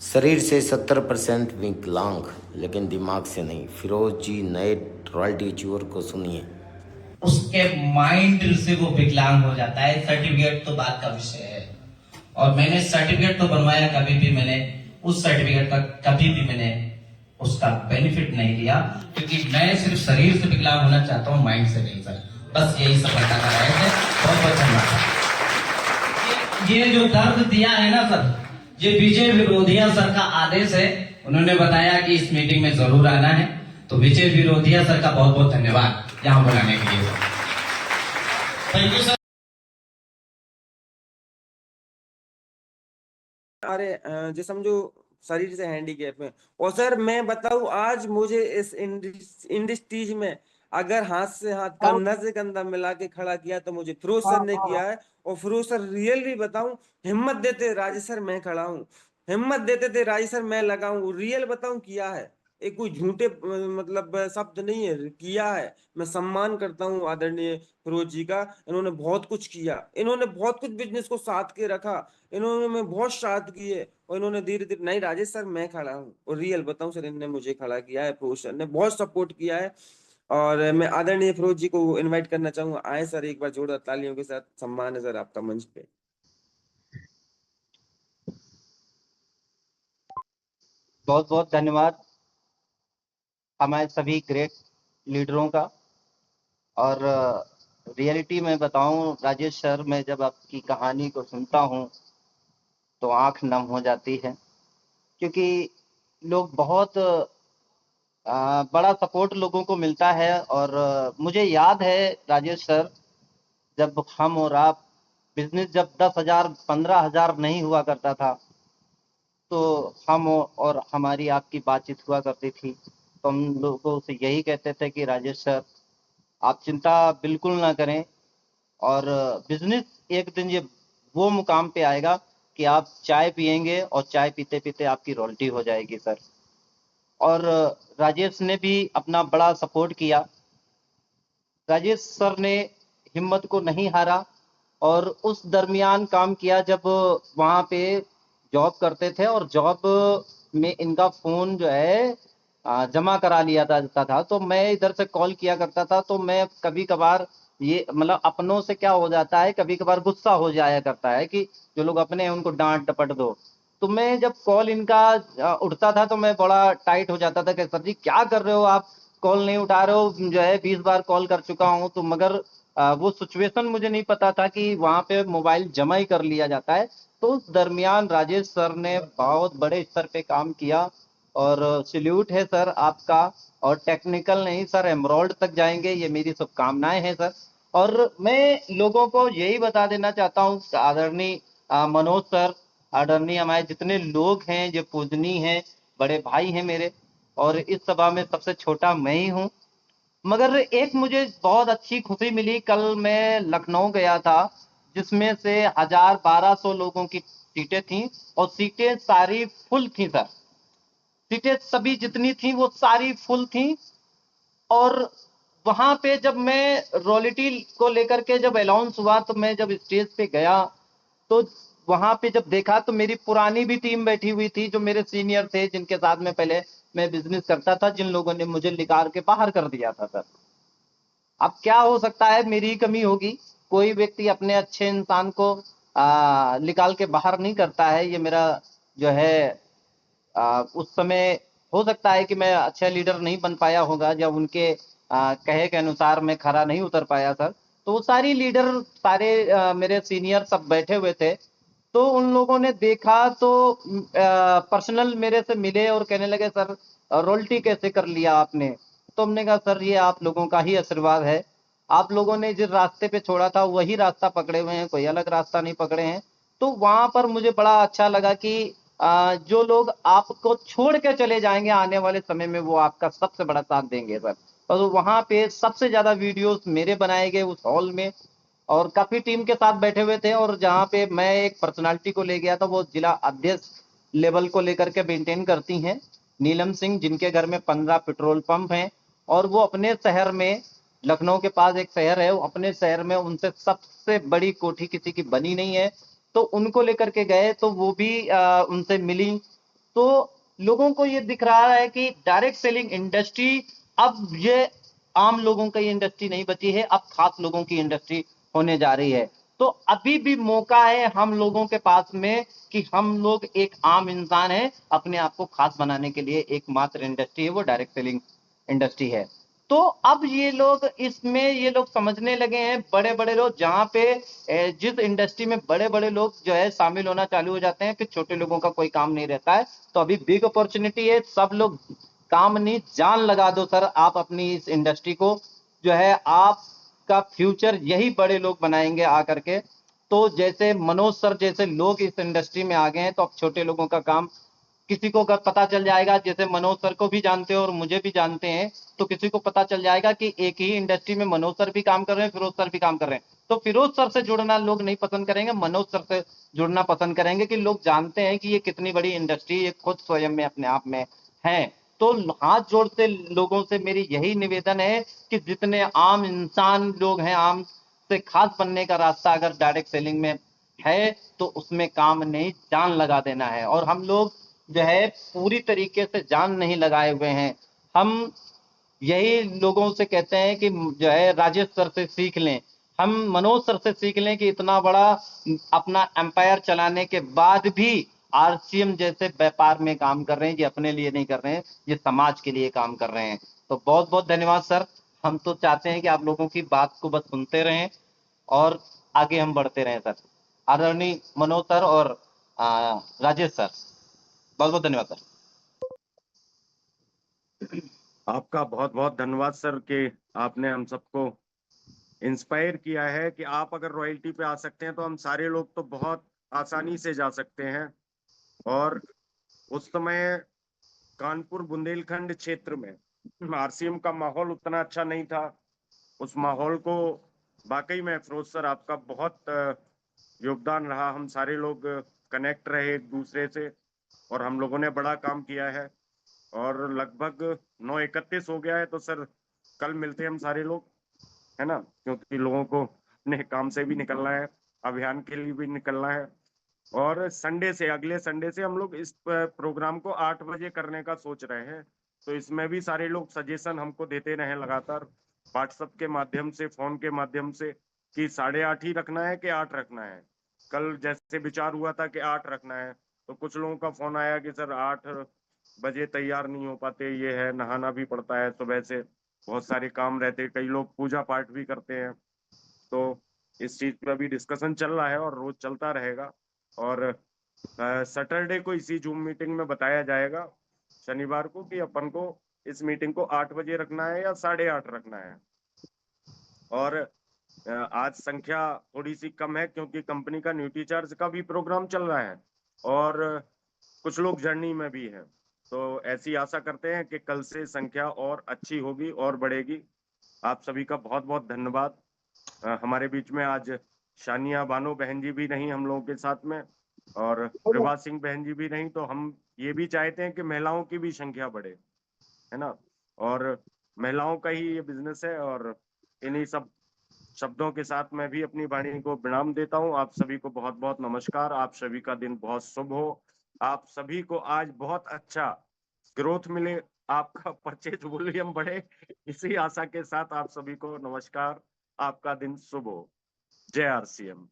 शरीर से 70% विकलांग, लेकिन दिमाग से नहीं। फिरोज जी नए रॉयल्टी अचीवर को सुनिए। उसके माइंड से वो विकलांग हो जाता है। सर्टिफिकेट तो बात का विषय है, और मैंने सर्टिफिकेट तो बनवाया, कभी भी मैंने उस सर्टिफिकेट का कभी भी मैंने उसका बेनिफिट नहीं लिया, क्योंकि मैं सिर्फ शरीर से विकलांग होना चाहता हूँ, माइंड से नहीं सर। बस यही सफलता का राय है। बहुत बहुत धन्यवाद। ये जो दर्द दिया है ना सर, ये विजय विरोधिया सर का आदेश है। उन्होंने बताया कि इस मीटिंग में जरूर आना है, तो विजय विरोधिया सर का बहुत बहुत धन्यवाद यहाँ बुलाने के लिए। Thank you sir. अरे जो समझो शरीर से हैंडीकैप है। और सर मैं बताऊं, आज मुझे इस इंडस्ट्रीज में अगर हाथ से हाथ कंधा से कंधा मिला के खड़ा किया तो मुझे फिरोज सर ने किया है। और फिरोज सर रियली बताऊं, हिम्मत देते राजेश सर मैं खड़ा हूँ, हिम्मत देते थे राजेश सर मैं लगा हूँ, रियल बताऊं किया है। एक कोई झूठे मतलब शब्द नहीं है, किया है। मैं सम्मान करता हूँ आदरणीय फिरोज जी का। इन्होंने बहुत कुछ किया, इन्होंने बहुत कुछ बिजनेस को साथ के रखा, इन्होंने मैं बहुत साथ किए। और इन्होंने धीरे धीरे, नहीं राजेश सर मैं खड़ा हूँ, और रियल बताऊं सर इनने मुझे खड़ा किया है, फिरोज सर ने बहुत सपोर्ट किया है। और मैं आदरणीय फिरोज जी को इनवाइट करना चाहूंगा, आए सर एक बार जोरदार तालियों के साथ, सम्मान है सर आपका मंच पे। बहुत बहुत धन्यवाद हमारे सभी ग्रेट लीडरों का। और रियलिटी में बताऊं राजेश सर, मैं जब आपकी कहानी को सुनता हूं तो आंख नम हो जाती है, क्योंकि लोग बहुत बड़ा सपोर्ट लोगों को मिलता है। और मुझे याद है राजेश सर, जब हम और आप बिजनेस जब 10,000 15,000 नहीं हुआ करता था, तो हम और हमारी आपकी बातचीत हुआ करती थी, तो हम लोगों से यही कहते थे कि राजेश सर आप चिंता बिल्कुल ना करें, और बिजनेस एक दिन ये वो मुकाम पे आएगा कि आप चाय पिएंगे और चाय पीते पीते आपकी रॉयल्टी हो जाएगी सर। और राजेश ने भी अपना बड़ा सपोर्ट किया। राजेश सर ने हिम्मत को नहीं हारा, और उस दरमियान काम किया जब वहाँ पे जॉब करते थे, और जॉब में इनका फ़ोन जो है जमा करा लिया जाता था, तो मैं इधर से कॉल किया करता था। तो मैं कभी कभार, ये मतलब अपनों से क्या हो जाता है, कभी कभार गुस्सा हो जाया करता है कि जो लोग अपने हैं उनको डांट डपट दो। तो मैं जब कॉल इनका उठता था तो मैं बड़ा टाइट हो जाता था कि सर जी क्या कर रहे हो आप, कॉल नहीं उठा रहे हो, जो है 20 बार कॉल कर चुका हूँ। तो मगर वो सिचुएशन मुझे नहीं पता था कि वहाँ पे मोबाइल जमा ही कर लिया जाता है। तो उस दरमियान राजेश सर ने बहुत बड़े स्तर पे काम किया, और सैल्यूट है सर आपका। और टेक्निकल नहीं सर, एमरोल्ड तक जाएंगे, ये मेरी शुभकामनाएं हैं सर। और मैं लोगों को यही बता देना चाहता हूँ, आदरणीय मनोज सर, आदरणीय हमारे जितने लोग हैं जो पूजनीय हैं, बड़े भाई हैं मेरे, और इस सभा में सबसे छोटा मैं ही हूँ। मगर एक मुझे बहुत अच्छी खुशी मिली, कल मैं लखनऊ गया था, जिसमें से 1,000 1,200 लोगों की सीटें थीं, और सीटें सारी फुल थी सर। सीटें सभी जितनी थी वो सारी फुल थी। और वहां पे जब मैं रॉयल्टी को लेकर के जब अनाउंस हुआ, तो मैं जब स्टेज पे गया, तो वहां पे जब देखा तो मेरी पुरानी भी टीम बैठी हुई थी, जो मेरे सीनियर थे, जिनके साथ में पहले मैं बिजनेस करता था, जिन लोगों ने मुझे निकाल के बाहर कर दिया था सर। अब क्या हो सकता है, मेरी ही कमी होगी, कोई व्यक्ति अपने अच्छे इंसान को निकाल के बाहर नहीं करता है। ये मेरा जो है उस समय हो सकता है कि मैं अच्छा लीडर नहीं बन पाया होगा, जब उनके कहे के अनुसार मैं खरा नहीं उतर पाया सर। तो वो सारी लीडर, सारे मेरे सीनियर सब बैठे हुए थे, तो उन लोगों ने देखा तो पर्सनल मेरे से मिले और कहने लगे सर रॉयल्टी कैसे कर लिया आपने। तो हमने कहा सर ये आप लोगों का ही आशीर्वाद है, आप लोगों ने जिस रास्ते पे छोड़ा था वही रास्ता पकड़े हुए हैं, कोई अलग रास्ता नहीं पकड़े हैं। तो वहां पर मुझे बड़ा अच्छा लगा कि जो लोग आपको छोड़ के चले जाएंगे आने वाले समय में, वो आपका सबसे बड़ा साथ देंगे सर। और वहां पे सबसे ज्यादा वीडियोस मेरे बनाए गए उस हॉल में, और काफी टीम के साथ बैठे हुए थे। और जहाँ पे मैं एक पर्सनालिटी को ले गया था, वो जिला अध्यक्ष लेवल को लेकर के मेंटेन करती हैं, नीलम सिंह, जिनके घर में 15 पेट्रोल पंप हैं, और वो अपने शहर में, लखनऊ के पास एक शहर है, वो अपने शहर में उनसे सबसे बड़ी कोठी किसी की बनी नहीं है। तो उनको लेकर के गए, तो वो भी उनसे मिली, तो लोगों को ये दिख रहा है कि डायरेक्ट सेलिंग इंडस्ट्री अब ये आम लोगों की इंडस्ट्री नहीं बची है, अब खास लोगों की इंडस्ट्री होने जा रही है। तो अभी भी मौका है हम लोगों के पास में कि हम लोग एक आम इंसान है, अपने आप को खास बनाने के लिए एकमात्र इंडस्ट्री है वो डायरेक्ट सेलिंग इंडस्ट्री है। तो अब ये लोग समझने लगे हैं, बड़े बड़े लोग, जहां पे जिस इंडस्ट्री में बड़े बड़े लोग जो है शामिल होना चालू हो जाते हैं, फिर छोटे लोगों का कोई काम नहीं रहता है। तो अभी बिग अपॉर्चुनिटी है, सब लोग काम नहीं जान लगा दो सर आप अपनी इस इंडस्ट्री को, जो है आपका फ्यूचर यही बड़े लोग बनाएंगे आकर के। तो जैसे मनोज सर जैसे लोग इस इंडस्ट्री में आ गए हैं, तो अब छोटे लोगों का काम किसी को अगर पता चल जाएगा, जैसे मनोज सर को भी जानते हो और मुझे भी जानते हैं, तो किसी को पता चल जाएगा कि एक ही इंडस्ट्री में मनोज सर भी काम कर रहे हैं, फिरोज सर भी काम कर रहे हैं, तो फिरोज सर से जुड़ना लोग नहीं पसंद करेंगे, मनोज सर से जुड़ना पसंद करेंगे, कि लोग जानते हैं कि ये कितनी बड़ी इंडस्ट्री ये खुद स्वयं में अपने आप में है। तो हाथ जोड़ते लोगों से मेरी यही निवेदन है कि जितने आम इंसान लोग हैं, आम से खास बनने का रास्ता अगर डायरेक्ट सेलिंग में है, तो उसमें काम नहीं, जान लगा देना है। और हम लोग जो है पूरी तरीके से जान नहीं लगाए हुए हैं। हम यही लोगों से कहते हैं कि जो है राजेश सर से सीख लें, हम मनोज सर से सीख लें कि इतना बड़ा अपना एम्पायर चलाने के बाद भी आरसीएम जैसे व्यापार में काम कर रहे हैं, ये अपने लिए नहीं कर रहे हैं, ये समाज के लिए काम कर रहे हैं। तो बहुत बहुत धन्यवाद सर। हम तो चाहते हैं कि आप लोगों की बात को बस सुनते रहें और आगे हम बढ़ते रहें सर। आदरणीय मनोज सर और राजेश सर, बहुत बहुत धन्यवाद सर। आपका बहुत बहुत धन्यवाद सर कि आपने हम सबको इंस्पायर किया है कि आप अगर रॉयल्टी पे आ सकते हैं तो हम सारे लोग तो बहुत आसानी से जा सकते हैं। और उस समय कानपुर बुंदेलखंड क्षेत्र में आरसीएम का माहौल उतना अच्छा नहीं था। उस माहौल को वाकई में फिरोज सर आपका बहुत योगदान रहा। हम सारे लोग कनेक्ट रहे एक दूसरे से और हम लोगों ने बड़ा काम किया है। और लगभग 9:31 हो गया है, तो सर कल मिलते हैं हम सारे लोग, है ना, क्योंकि लोगों को अपने काम से भी निकलना है, अभियान के लिए भी निकलना है। और संडे से, अगले संडे से हम लोग इस प्रोग्राम को 8 बजे करने का सोच रहे हैं। तो इसमें भी सारे लोग सजेशन हमको देते रहे लगातार, व्हाट्सएप के माध्यम से, फोन के माध्यम से, कि 8:30 ही रखना है कि 8 रखना है। कल जैसे विचार हुआ था कि 8 रखना है, तो कुछ लोगों का फोन आया कि सर 8 बजे तैयार नहीं हो पाते, ये है, नहाना भी पड़ता है, सुबह से बहुत सारे काम रहते हैं, कई लोग पूजा पाठ भी करते हैं। तो इस चीज पे अभी डिस्कशन चल रहा है और रोज चलता रहेगा। और सैटरडे को इसी जूम मीटिंग में बताया जाएगा, शनिवार को, कि अपन को इस मीटिंग को 8 बजे रखना है या 8:30 रखना है। और आज संख्या थोड़ी सी कम है क्योंकि कंपनी का न्यूट्री चार्ज का भी प्रोग्राम चल रहा है और कुछ लोग जर्नी में भी हैं। तो ऐसी आशा करते हैं कि कल से संख्या और अच्छी होगी और बढ़ेगी। आप सभी का बहुत बहुत धन्यवाद। हमारे बीच में आज शानिया बानो बहन जी भी नहीं हम लोगों के साथ में, और प्रभा सिंह बहन जी भी नहीं। तो हम ये भी चाहते हैं कि महिलाओं की भी संख्या बढ़े, है ना। और महिलाओं का ही ये बिजनेस है। और इन्हीं सब शब्दों के साथ मैं भी अपनी वाणी को विराम देता हूँ। आप सभी को बहुत बहुत नमस्कार। आप सभी का दिन बहुत शुभ हो। आप सभी को आज बहुत अच्छा ग्रोथ मिले, आपका परचेज वॉल्यूम बढ़े, इसी आशा के साथ आप सभी को नमस्कार। आपका दिन शुभ हो। जय आरसीएम।